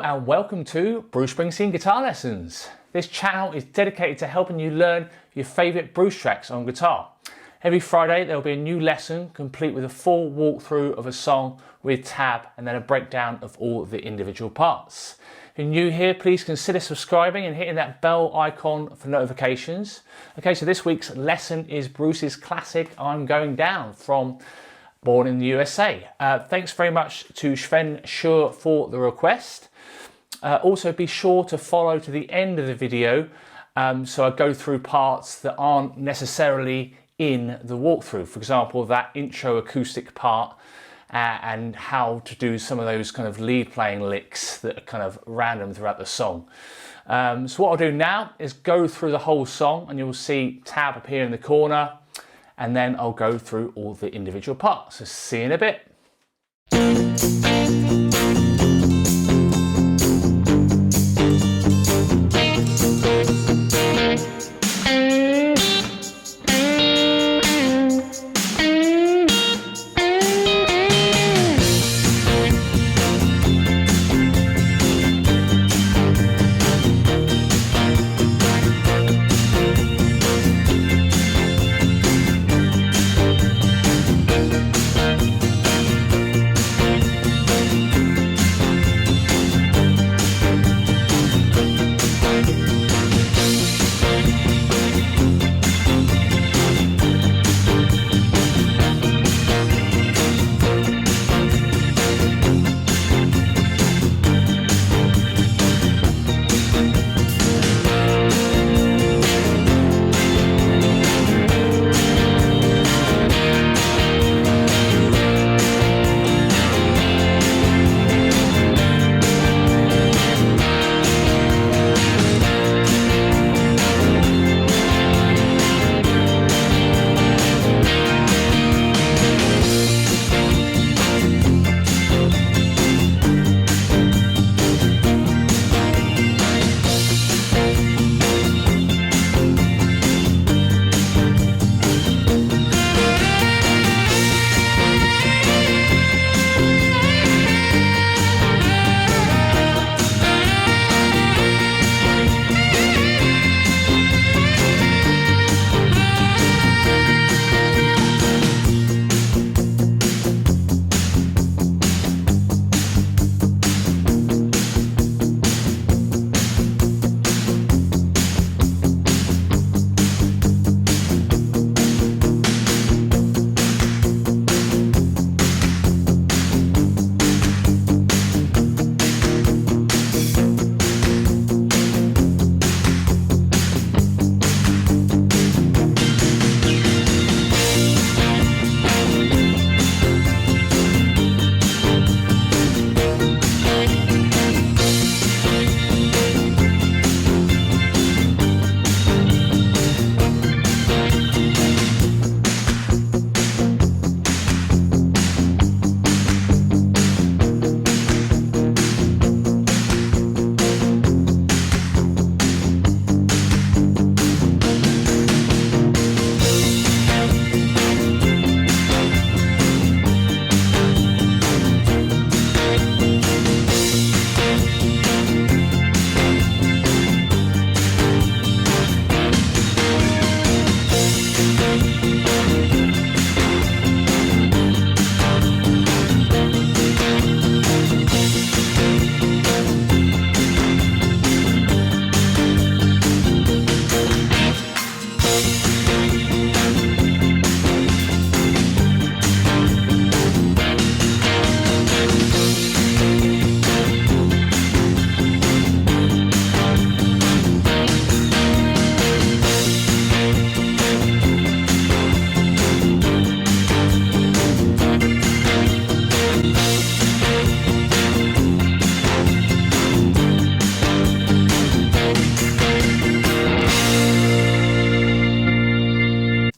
and welcome to Bruce Springsteen Guitar Lessons. This channel is dedicated to helping you learn your favourite Bruce tracks on guitar. Every Friday there will be a new lesson complete with a full walkthrough of a song with tab and then a breakdown of all the individual parts. If you're new here, please consider subscribing and hitting that bell icon for notifications. Okay, so this week's lesson is Bruce's classic I'm Going Down from Born in the USA. Thanks very much to Sven Schur for the request. Also be sure to follow to the end of the video so I go through parts that aren't necessarily in the walkthrough. For example, that intro acoustic part and how to do some of those kind of lead playing licks that are kind of random throughout the song. So what I'll do now is go through the whole song and you'll see tab appear in the corner, and then I'll go through all the individual parts. So see you in a bit.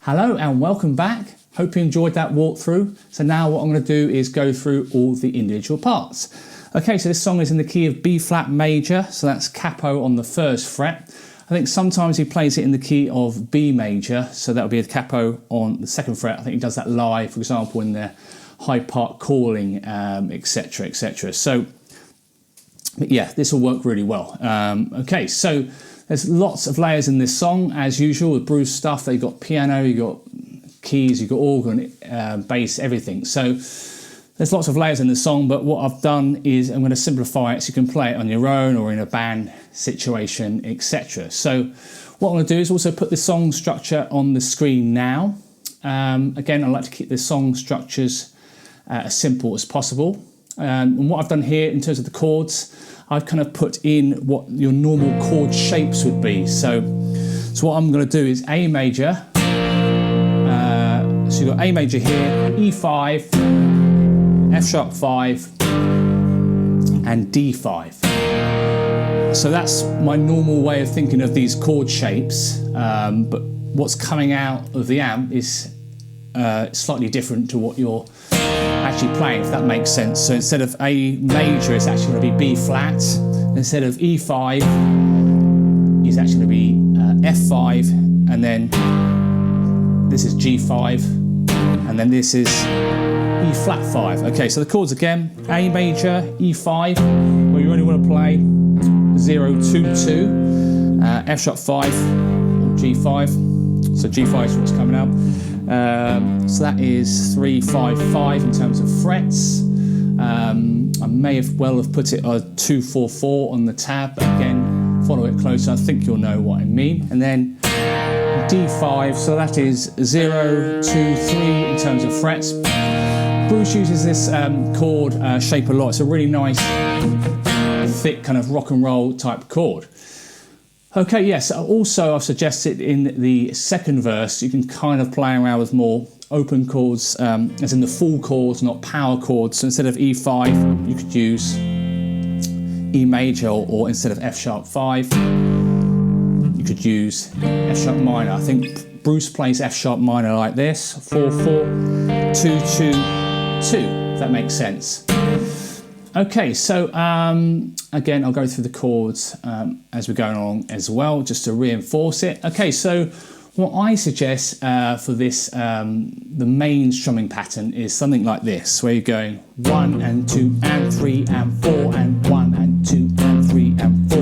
Hello and welcome back. Hope you enjoyed that walkthrough. So now what I'm going to do is go through all the individual parts. Okay, so this song is in the key of B flat major, so that's capo on the 1st fret. I think sometimes he plays it in the key of B major, so that would be a capo on the 2nd fret. I think he does that live, for example, in the Hyde Park Calling, etc., etc. So But yeah, this will work really well. Okay, so there's lots of layers in this song, as usual with Bruce stuff. You've got piano, you've got keys, you've got organ, bass, everything. So there's lots of layers in the song, but what I've done is I'm going to simplify it so you can play it on your own or in a band situation, etc. So what I'm going to do is also put the song structure on the screen now. Again, I like to keep the song structures as simple as possible. And what I've done here in terms of the chords, I've kind of put in what your normal chord shapes would be. So what I'm going to do is A major. So you've got A major here, E5, F sharp 5 and D5. So that's my normal way of thinking of these chord shapes, but what's coming out of the amp is slightly different to what you're actually playing, if that makes sense. So instead of A major, it's actually going to be B flat. Instead of E5, it's actually going to be F5, and then this is G5, and then this is E flat 5. Okay, so the chords again, A major, E5, where you only want to play 0, 2, 2, F sharp 5, or G5. So G5 is what's coming out. So that is 3, 5, 5 in terms of frets. I may have put it 2, 4, 4 on the tab, but again, follow it closer, I think you'll know what I mean. And then D5, so that is 0, 2, 3 in terms of frets. Bruce uses this chord shape a lot. It's a really nice, thick kind of rock and roll type chord. Okay, yes, also I've suggested in the second verse, you can kind of play around with more open chords, as in the full chords, not power chords. So instead of E5, you could use E major, or instead of F sharp 5, you could use F sharp minor. I think Bruce plays F sharp minor like this, 4, 4, 2, 2, 2, if that makes sense. Okay, so again, I'll go through the chords as we're going along as well, just to reinforce it. Okay, so what I suggest for this, the main strumming pattern is something like this, where you're going 1 and 2 and 3 and 4 and 1 and 2 and 3 and 4,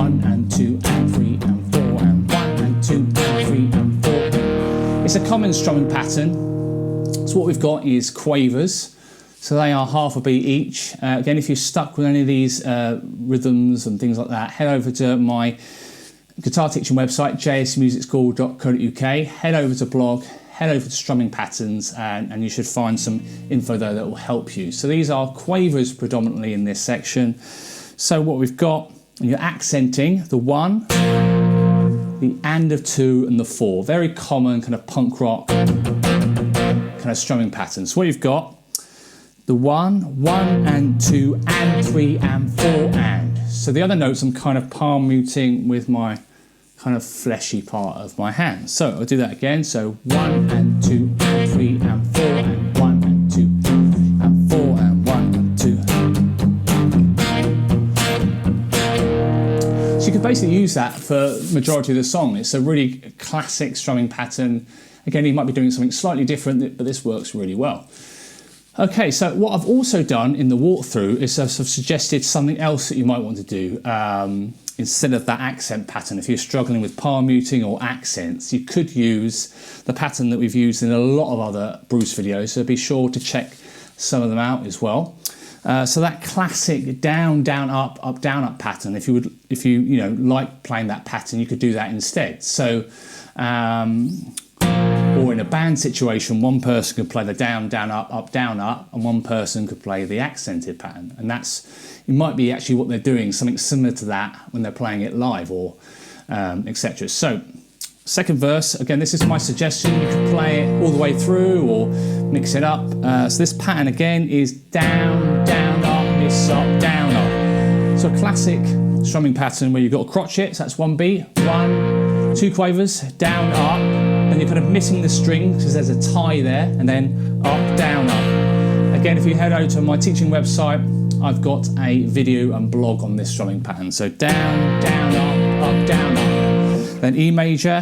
1 and 2 and 3 and 4 and 1 and 2 and 3 and 4. It's a common strumming pattern. So what we've got is quavers. So they are half a beat each. Again, if you're stuck with any of these rhythms and things like that, head over to my guitar teaching website, jsmusicschool.co.uk, head over to blog, head over to strumming patterns, and you should find some info there that will help you. So these are quavers predominantly in this section. So what we've got, you're accenting the 1, the and of 2 and the 4. Very common kind of punk rock kind of strumming patterns. So what you've got, the 1, 1 and 2 and 3 and 4 and. So the other notes I'm kind of palm muting with my kind of fleshy part of my hand. So I'll do that again. So 1 and 2 and 3 and 4 and 1 and 2 and 4 and 1 and 2. So you could basically use that for the majority of the song. It's a really classic strumming pattern. Again, you might be doing something slightly different, but this works really well. Okay, so what I've also done in the walkthrough is I've suggested something else that you might want to do instead of that accent pattern. If you're struggling with palm muting or accents, you could use the pattern that we've used in a lot of other Bruce videos, so be sure to check some of them out as well. So that classic down, down, up pattern, if you like playing that pattern, you could do that instead. So, or in a band situation, one person could play the down, down, up, and one person could play the accented pattern. And it might be actually what they're doing, something similar to that when they're playing it live, or etc. So, second verse, again, this is my suggestion. You can play it all the way through or mix it up. So this pattern again is down, down, up, miss, up, down, up. So a classic strumming pattern where you've got a crotchet, so that's 1 beat, 1, 2 quavers, down, up, and you're kind of missing the string because there's a tie there, and then up, down, up. Again, if you head over to my teaching website, I've got a video and blog on this strumming pattern. So down, down, up, down, up. Then E major,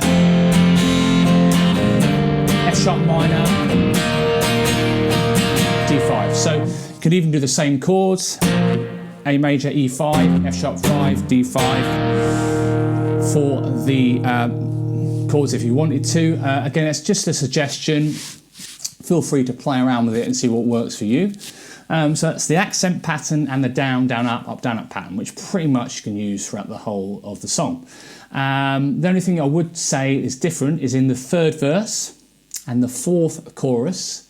F sharp minor, D5. So you could even do the same chords. A major, E5, F sharp 5, D5 for the chords if you wanted to. Again, it's just a suggestion. Feel free to play around with it and see what works for you. So that's the accent pattern and the down, down, up, down, up pattern, which pretty much you can use throughout the whole of the song. The only thing I would say is different is in the third verse and the fourth chorus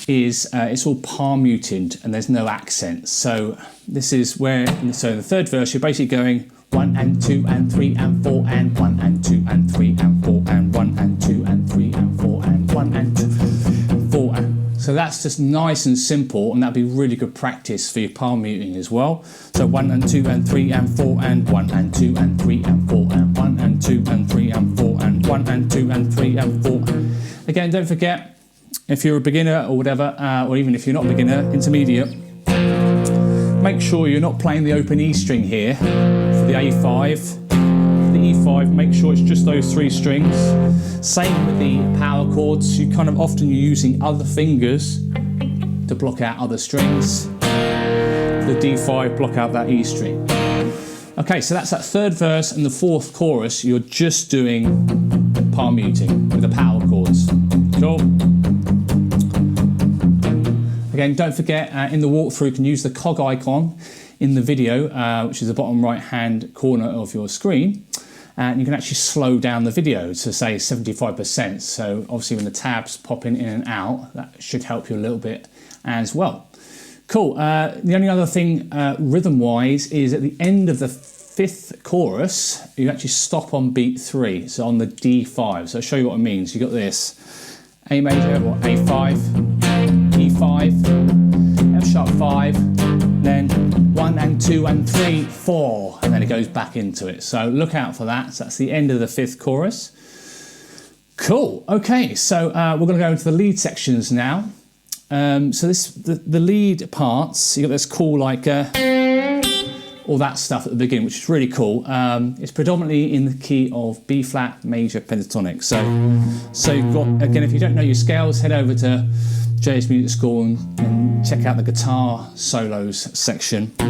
is it's all palm muted and there's no accent. So this is where, so in the third verse you're basically going 1 and 2 and 3 and 4 and 1 and 2 and 3 and 4 and 1 and 2 and 3 and 4 and 1 and 2 and 4 and. So that's just nice and simple, and that'd be really good practice for your palm muting as well. So 1 and 2 and 3 and 4 and 1 and 2 and 3 and 4 and 1 and 2 and 3 and 4 and 1 and 2 and 3 and 4. Again, don't forget, if you're a beginner or whatever, or even if you're not a beginner, intermediate, make sure you're not playing the open E string here for the A5. For the E5, make sure it's just those 3 strings. Same with the power chords, you kind of often you're using other fingers to block out other strings. The D5, block out that E string. Okay, so that's that third verse and the fourth chorus, you're just doing palm muting with the power chords. Cool. Again, don't forget, in the walkthrough you can use the cog icon in the video, which is the bottom right hand corner of your screen, and you can actually slow down the video to say 75%. So obviously when the tabs pop in and out, that should help you a little bit as well. Cool. The only other thing rhythm wise is at the end of the fifth chorus, you actually stop on beat 3, so on the D5. So I'll show you what it means. You got this A major or A5, E5, F sharp 5, then 1 and 2 and 3, 4, and then it goes back into it. So look out for that. So that's the end of the fifth chorus. Cool. Okay, so we're going to go into the lead sections now. So the lead parts, you got this cool like all that stuff at the beginning, which is really cool. It's predominantly in the key of B flat major pentatonic. So you've got, again, if you don't know your scales, head over to JS Music School and check out the guitar solos section. I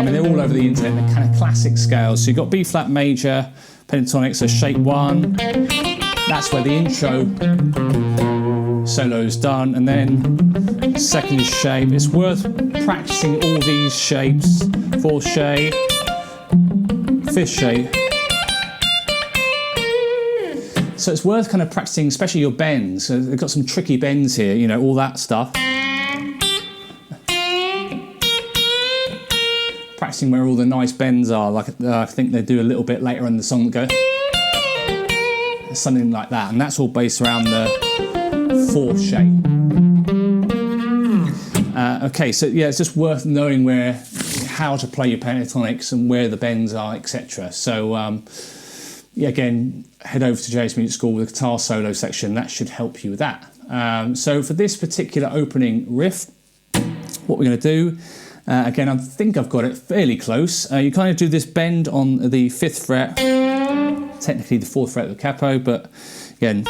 mean, they're all over the internet, they're kind of classic scales. So you've got B flat major pentatonic, so shape 1, that's where the intro solo's done, and then second shape. It's worth practicing all these shapes. Fourth shape, fifth shape. So it's worth kind of practicing, especially your bends. So they've got some tricky bends here, you know, all that stuff. Practicing where all the nice bends are, like I think they do a little bit later in the song that go something like that, and that's all based around the fourth shape. Okay, so yeah, it's just worth knowing how to play your pentatonics and where the bends are, etc. So yeah, again, head over to JS Music School with the guitar solo section. That should help you with that. So for this particular opening riff, what we're going to do, again, I think I've got it fairly close. You kind of do this bend on the 5th fret, technically the 4th fret of the capo, but again,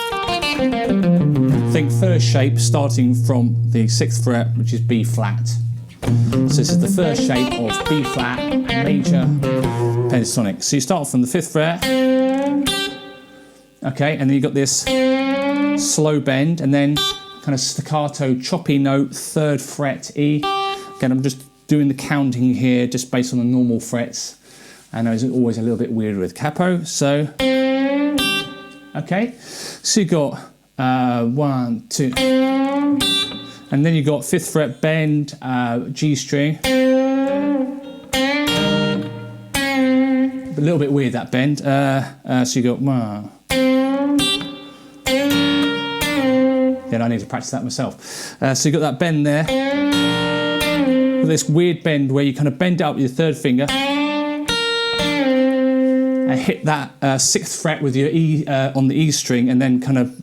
think first shape starting from the 6th fret, which is B flat. So this is the first shape of B flat major pentatonic. So you start from the 5th fret, okay, and then you've got this slow bend, and then kind of staccato choppy note 3rd fret E. Again, I'm just doing the counting here just based on the normal frets. I know it's always a little bit weird with capo. So okay, so you got 1, 2, and then you got 5th fret bend, G string. A little bit weird that bend. So you got 1. Then I need to practice that myself. So you got that bend there. With this weird bend where you kind of bend it up with your 3rd finger and hit that 6th fret with your E on the E string, and then kind of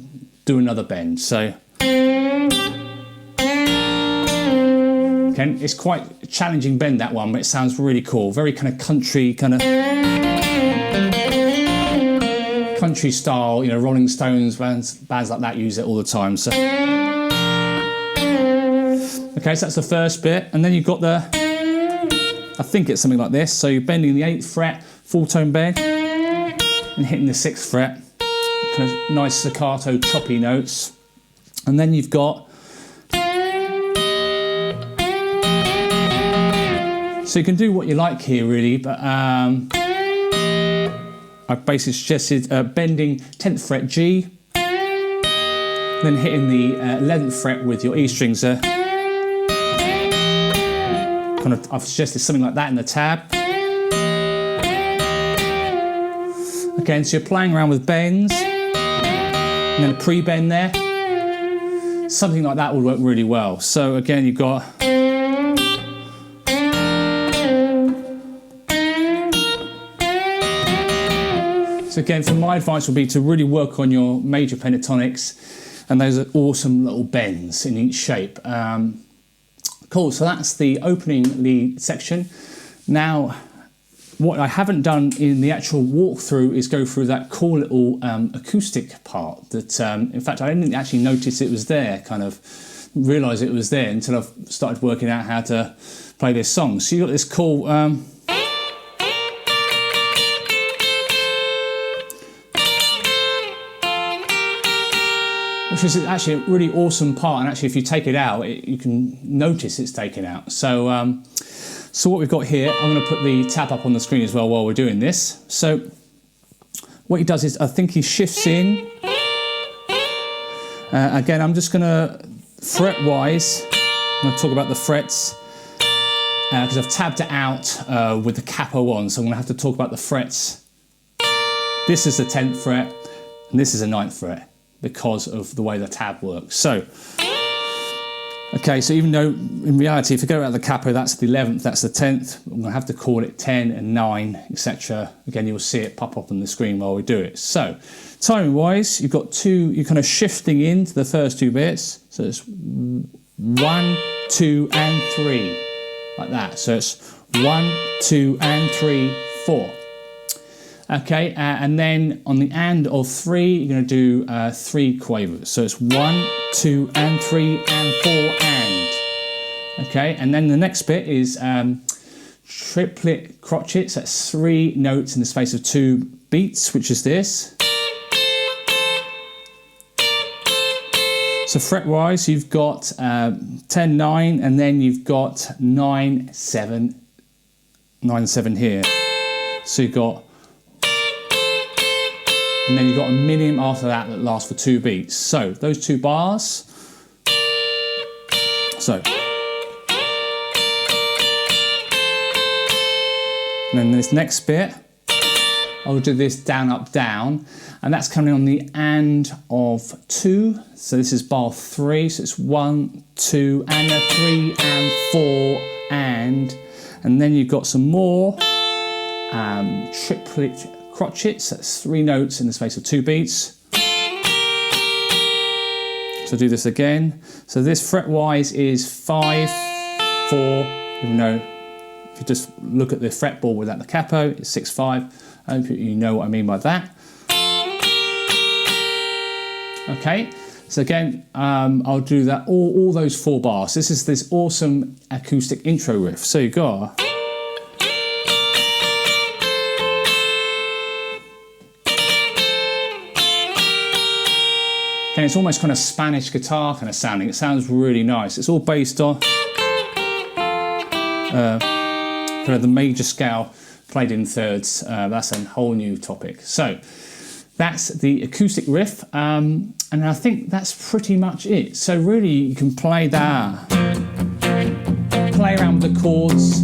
do another bend. So okay, it's quite a challenging bend, that one, but it sounds really cool. Very kind of country, country style, you know, Rolling Stones, bands like that use it all the time. So Okay, so that's the first bit, and then you've got the, I think it's something like this. So you're bending the 8th fret, full tone bend, and hitting the 6th fret, kind of nice staccato, choppy notes. And then you've got, so you can do what you like here really, but I basically suggested bending 10th fret G, then hitting the 11th fret with your E strings there. Kind of, I've suggested something like that in the tab. Again, so you're playing around with bends, and then a pre-bend there. Something like that would work really well. So again, you've got, so again, for my advice would be to really work on your major pentatonics, and those are awesome little bends in each shape. Cool, so that's the opening lead section. Now, what I haven't done in the actual walkthrough is go through that cool little acoustic part that, in fact, I didn't actually notice it was there, kind of realise it was there until I've started working out how to play this song. So you've got this cool, which is actually a really awesome part, and actually if you take it out, you can notice it's taken out. So, so what we've got here, I'm going to put the tab up on the screen as well while we're doing this. So what he does is, I think he shifts in. Again, I'm just going to, fret-wise, I'm going to talk about the frets, because I've tabbed it out with the capo on, so I'm going to have to talk about the frets. This is the 10th fret, and this is the 9th fret, because of the way the tab works. So, okay, so even though in reality, if you go out the capo, that's the 11th, that's the 10th, I'm going to have to call it 10 and 9, etc. Again, you'll see it pop up on the screen while we do it. So, timing wise, you've got two, you're kind of shifting into the first two bits. So it's 1, 2, and 3, like that. So it's 1, 2, and 3, 4. Okay, and then on the and of 3, you're going to do 3 quavers. So it's 1, 2, and 3, and 4, and. Okay, and then the next bit is triplet crotchets. That's 3 notes in the space of 2 beats, which is this. So fret-wise, you've got 10, 9, and then you've got 9, 7 here. So you've got, and then you've got a minim after that that lasts for 2 beats. So those 2 bars. So. And then this next bit, I'll do this down, up, down, and that's coming on the and of 2. So this is bar 3, so it's 1, 2, and a 3, and 4, and then you've got some more triplet crotchets, that's 3 notes in the space of 2 beats. So do this again. So this fret-wise is 5, 4, even though if you just look at the fretboard without the capo, it's 6, 5. I hope you know what I mean by that. Okay, so again, I'll do that, all those 4 bars. This is this awesome acoustic intro riff. So you go. And it's almost kind of Spanish guitar kind of sounding. It sounds really nice. It's all based on kind of the major scale played in thirds. That's a whole new topic. So that's the acoustic riff, and I think that's pretty much it. So really, you can play that, play around with the chords.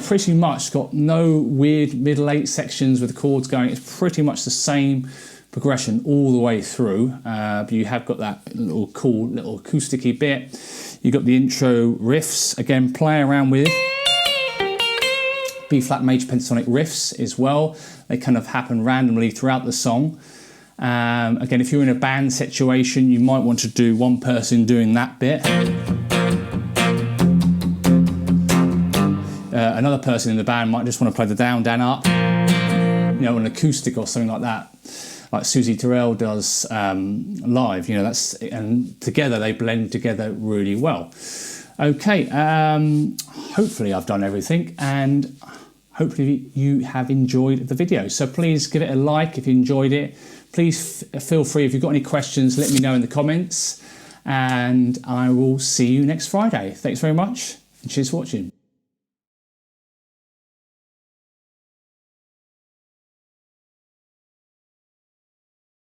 Pretty much got no weird middle 8 sections with the chords going. It's pretty much the same progression all the way through, but you have got that little cool little acousticy bit. You've got the intro riffs, again play around with B flat major pentatonic riffs as well. They kind of happen randomly throughout the song. Again, if you're in a band situation, you might want to do one person doing that bit. Another person in the band might just want to play the down, down, up, you know, an acoustic or something like that. like Susie Terrell does live. You know, and together they blend together really well. Okay, hopefully I've done everything, and hopefully you have enjoyed the video. So please give it a like if you enjoyed it. Please feel free, if you've got any questions, let me know in the comments, and I will see you next Friday. Thanks very much, and cheers for watching.